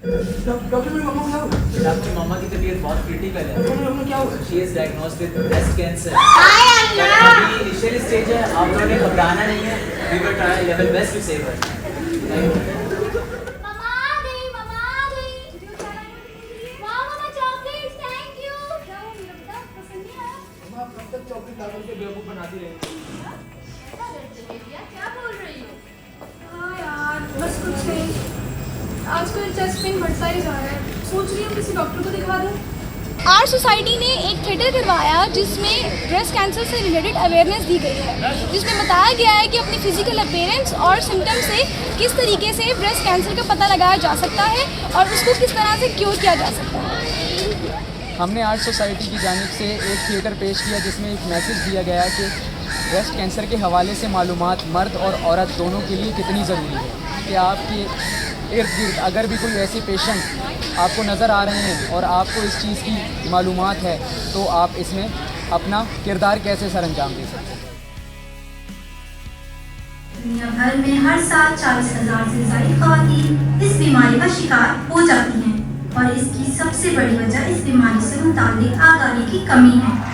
Doctor मेरी मम्मा को क्या हुआ? आपकी मम्मा की तबीयत बहुत क्रिटिकल है। मेरी मम्मा क्या हुआ? She is diagnosed with breast cancer. अभी इनिशियल स्टेज है, आप लोगों ने घबराना नहीं है। We will try level best to save her. मम्मा आ गई, मम्मा आ गई। वाह मम्मा चॉकलेट्स, थैंक यू। क्या हो मेरा बेटा, पसंद नहीं आया? मम्मा आप कब तक चॉकलेट ला करके बेवकूफ बनाती रहेंगी? क्या करते हो भैया, क्या बोल रही हो? हाँ यार, बस कुछ नहीं। आजकल चेस्ट पेन बढ़ता ही जा रहा है। सोच रही हूँ किसी डॉक्टर को दिखा दूँ। आर्ट सोसाइटी ने एक थिएटर करवाया जिसमें ब्रेस्ट कैंसर से रिलेटेड अवेयरनेस दी गई है, जिसमें बताया गया है कि अपनी फिजिकल अपीयरेंस और सिम्टम से किस तरीके से ब्रेस्ट कैंसर का पता लगाया जा सकता है और उसको किस तरह से क्योर किया जा सकता है। हमने आर्ट सोसाइटी की जानिब से एक थिएटर पेश किया जिसमें एक मैसेज दिया गया कि ब्रेस्ट कैंसर के हवाले से मालूमात मर्द और औरत दोनों के लिए कितनी ज़रूरी है, कि आपके इर्द गिर्द अगर भी कोई ऐसे पेशेंट आपको नज़र आ रहे हैं और आपको इस चीज़ की मालूमात है तो आप इसमें अपना किरदार कैसे सरअंजाम दे सकते हैं। दुनिया भर में हर साल 40,000 से ज़ायद ख़वातीन इस बीमारी का शिकार हो जाती हैं और इसकी सबसे बड़ी वजह इस बीमारी से मुताल्लिक़ आगाही की कमी है।